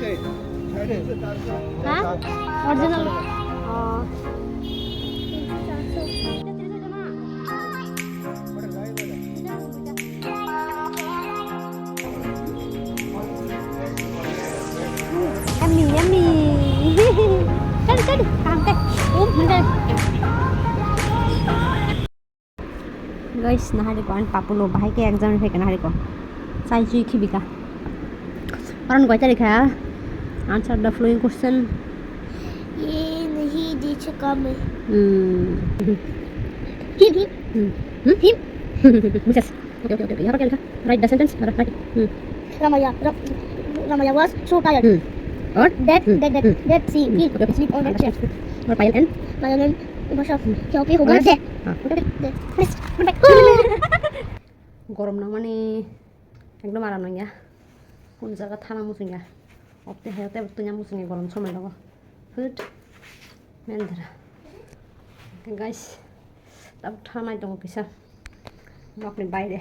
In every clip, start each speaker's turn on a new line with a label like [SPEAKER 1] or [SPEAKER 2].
[SPEAKER 1] Hah? Original. Oh. Yummy, yummy. Cari, sampai. Bentar. Guys, nahari ko an papulo bahay ke exam ni fake nahari ko. Sai chui khibika. Karon koi tari khaya? Answer the following question.
[SPEAKER 2] ये नहीं दी चुका मैं
[SPEAKER 1] Him. Misses. Okay. यहाँ पर क्या लिखा? Write the sentence. Write.
[SPEAKER 2] Ramaya was so tired
[SPEAKER 1] और
[SPEAKER 2] that she fell asleep on the chair.
[SPEAKER 1] और पायल एंड
[SPEAKER 2] Masya क्या होगा दे
[SPEAKER 1] गरम ना माने एकदम आराम नंगा उन जगह थाना मुसिंगा अब ते है ते तुन्या मुसिंगा गरम समय लगो फुट मेंदरा गाइस तब थाना दंग किसा अपने बाइरे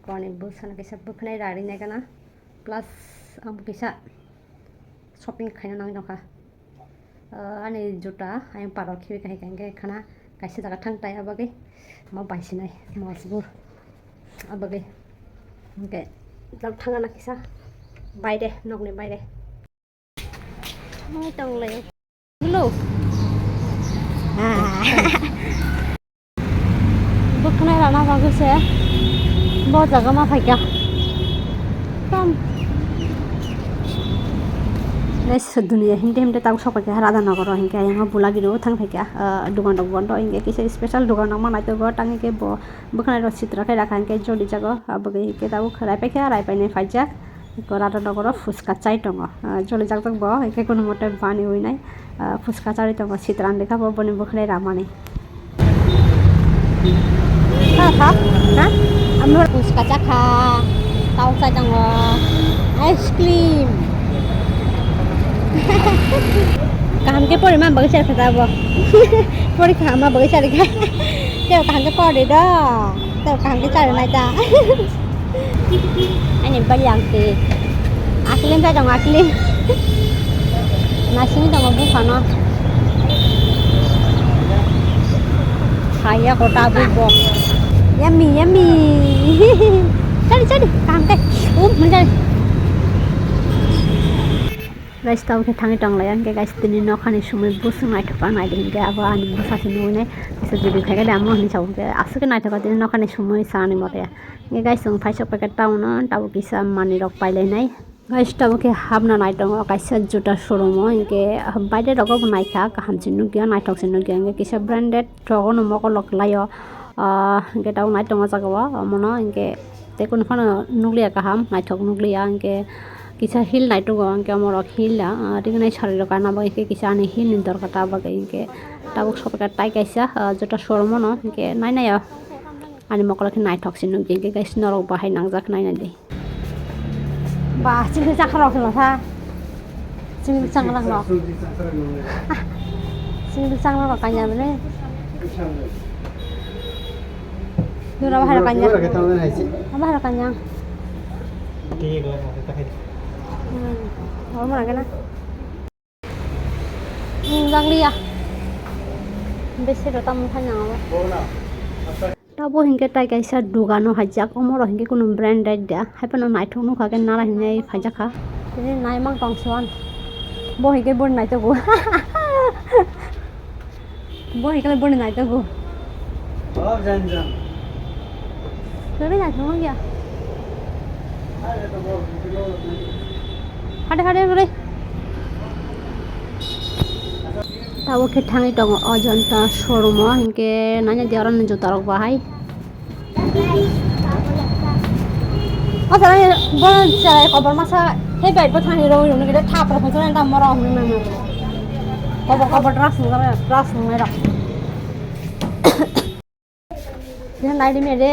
[SPEAKER 1] गने बोसान किसा बखनाय रारि नै गाना प्लस आम किसा शॉपिंग खाना नांग दंखा आने जुटा आयम पारक खिबे काहे काहे खाना काइसे जागा थांगताय आबागे मा बायसिनाय मजबुर आबागे ओके तब थांगा ना किसा बाइरे नगने बाइरे मा तंगलाय हेलो बखनाय राना बागुसे बहुत जगह मा फाइका कम Guys, dunia hinte tahu siapa kaya rada nagoro hingke yang ngabula gitu thang kaya dukan dog hingke kisi special dukan dog mana itu gua tangi ke bukan ada citra kaya rakan ke jodi jago abagi ke tahu rai pai ne fajak ko rada nagoro fuska chai tongo joli jak bo hingke kono mote bani hoi nai fuska chai tongo citran dekha bo boni bukan ramani ha amor fuska chakha tahu chai tongo ice cream काम के पढेमा बगैँचा फेता अब पढी खामा बगैँचा रे खा त्यो काम के पढे द त्यो काम के चार नाइ ता अनि बलियाङ ते आकलिम ta dong aklim nasi ni dong bu kana saya kota bu yummy cari काम के menjadi guys tahu ke tangi tang layan ke guys tini no khani sumai busung nai thapa nai din ke aba ani busasi no ne bisa jadi khaga damo ni chau ke asu ke nai thaka tini no khani sumai sani mote ke guys sung phaisa packet tahu no tahu kisa mani rok paile nai guys tahu ke habna nai tong guys juta showroom ke baide rok nai kha kaham chinu gya nai thok chinu gya ke kisa branded rogo no moko lok layo ke tahu nai tong jagawa mono ke te kun phana nuglia kaham nai thok nuglia ke Kisa hil nai to gong ke amor hil la ringnai shari ro kana ba ke kisa ani hil ni dor kata ba ke tabuk shop ka tai kaisa jota showroom no ke nai nai ani mokol ke nai thok sinu ke guys norok bahai nangjak nai nai de ba ching ja kharo khlo tha ching chang lang lo ching chang lo ka nya ne dura bahai ka nya bahai ka nya ठीक है और mana kana jang liya besi ro tam thanya ba tabo hingke tai kaisa dugano hajak omoro hingke kono brand dia haipano naithok no kha ke nara hinai phajaka tini Naima tongsuan bo hingke bon nai to go bo hingke bon nai to go jan kare na thong gya Hade gure tahu ke thangi tong Ajanta showroom hingke nanya diaran juta rok bahai asal bon cara kabar masa hebat petani ro ro kita thap ro phone ta mara hum na kabar ras ngai rak yan nai di mere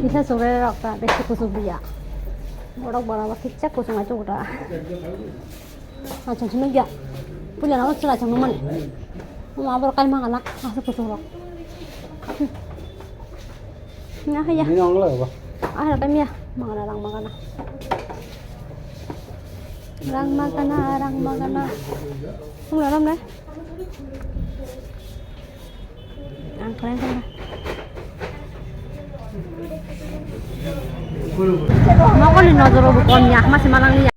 [SPEAKER 1] Kisa sore rakta besi kusuk dia borok barawa kicak kusuk aja udah macam cuma dia punya nama celah cuman mau abor kali makan nak masuk kusuk rok nah ya
[SPEAKER 3] ini nongol apa
[SPEAKER 1] ada kami ya Magana rang magana không là lắm đấy ăn kalian kan mau kan nozor bukonnya masih malang lihat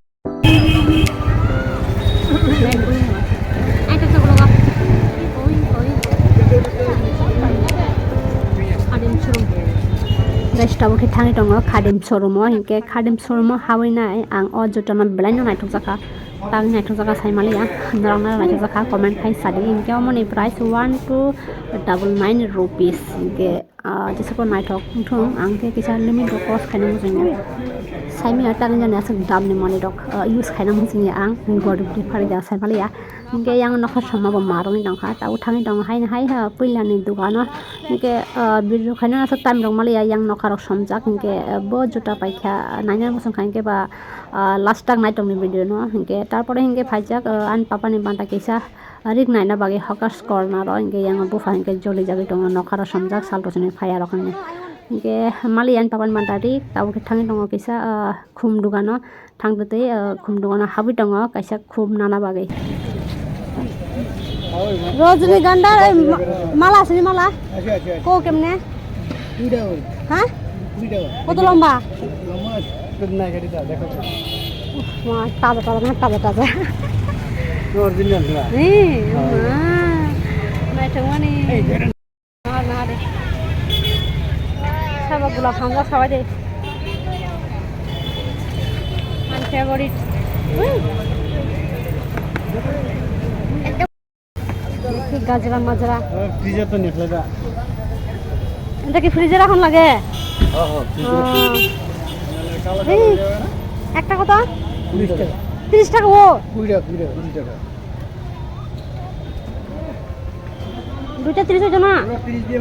[SPEAKER 1] itu sebelum Khadim Showroom guys tahu kita tangi dong Khadim Showroom hingga Khadim Showroom hawina ang Jatano belanja naik tuh zaka tang naik tuh zaka saya malia narang naik tuh zaka komen kai sadi hingga money price 1,299 rupees hingga jisapun naik tuh angke kisah limit dokos kena musuhnya saya minta tangan jana asal dam ni money dok use kena musuhnya ang gordu di parida saya malia hingga yang nak sama pemarung ni dong tahu tangi dong hai pilihan ni dukana hingga biru kena asal time dong malia yang nak harus somjak hingga bo Tamo Paikha Naima musuh hingga ba last tag naik dong ni video no hingga তারপরে হিংকে ভাইজাক আন পাপানি বান্টা কিসা রিক নাইনা বাগে hawkers corner হিংকে yang bufa হিংকে জলি জাগে dong নখারা সমজাক সালটসনি ফায়া রকমনি হিংকে মালি আন পাপানি বান্টা রিক তাউকে থাঙি dong কিসা খুম দুগানো থাংদতে খুম দুগানো হাবি dong কাইসা খুব নানা বাগে রজনীগন্ধার মালা আছে মালা কো কেমনে
[SPEAKER 3] 2 টাকা
[SPEAKER 1] হ্যাঁ
[SPEAKER 3] 2 টাকা
[SPEAKER 1] কত লম্বা
[SPEAKER 3] লম্বা না গাড়িটা দেখো
[SPEAKER 1] wah taza
[SPEAKER 3] অরিজিনাল না
[SPEAKER 1] mai thằng ni na de saba gula khanga sabai de my favorite কি গাজরা মাজরা
[SPEAKER 3] ফ্রিজে তো নিখলে দা
[SPEAKER 1] এটা কি ফ্রিজে রাখুন লাগে এই একটা কত
[SPEAKER 3] 30 টাকা
[SPEAKER 1] 30 টাকা ও
[SPEAKER 3] 20 টাকা
[SPEAKER 1] দুইটা 30 হইতো না
[SPEAKER 3] 30 দিয়ে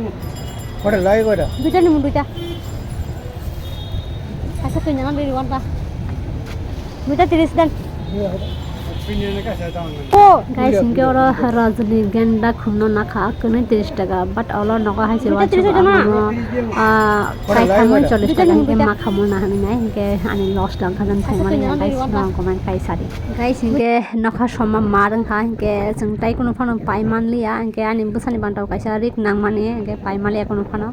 [SPEAKER 3] কটা লাগে কটা
[SPEAKER 1] দুইটা নিমু দুইটা আচ্ছা তুই জানা দেরি ওয়ানটা দুইটা 30 দেন ও গাইস ইনকে ওরা রজনীগন্ধা খুমনো না খা কোন 30 টাকা বাট অলর নকা হাইছে ওয়া 30 হইতো না প্রায় খামো 40 টাকা ইনকে মা খামো না আমি নাই ইনকে আনি লস লাং খাজান থাইমানি গাইস নং কমেন্ট খাই সারি গাইস ইনকে নখা সমা মারং খা ইনকে जों তাই কোনো ফানো পাই মানলিয়া ইনকে আনি বুসানি বান্টাও কাইসা রিক নাং মানে ইনকে পাই মালিয়া কোনো ফানো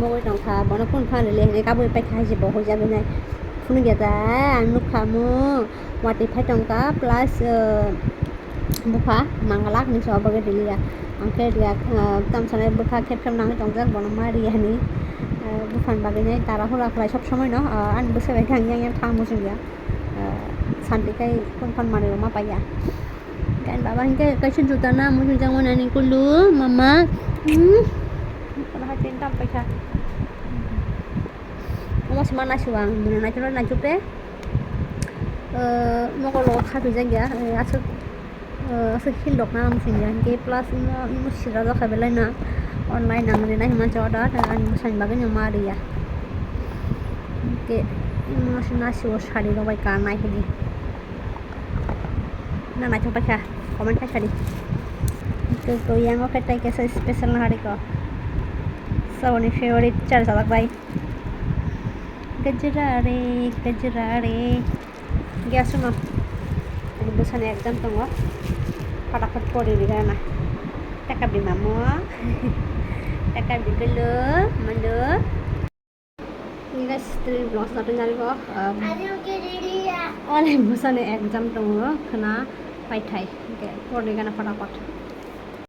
[SPEAKER 1] মই দং খা বন কোন ফান লে নে কাবই পাই খাইছে বহু যাবে নাই ফুনি গেতা আনু খামু wati phai tongka plus buka mangalak ni so bagai dilia angke dia tam sane buka khep nang tongjak bonoma ria ni bukan bagai nei tara hura khlai sob somoy no an bose bai gang yang thang musin dia santi kai kon mari ma paya kan baba hingke kaisen jutana musin jang mana ni kulu mama kalau hatin Tamo Paikha mas mana suang bunana cholo na jupe mau kalau khatu jaga asal hilok na musim ke plus musim raja kabelai na online na mana himan coda dan musim bagai nyamari ya ke musim nasi was hari lo baik karena ini na Tamo Paikha komen kai hari itu yang oke tai kesa special na hari ko so ni favorite char salak bai gajrare gas না বসানে একদম তো ফটাফট করে দিগা না টাকা দি মামু টাকা দি গেলো মালো ini guys dari vlog satu nyari kok oleh bosane exam dong kena paitai oke kode kana fatapat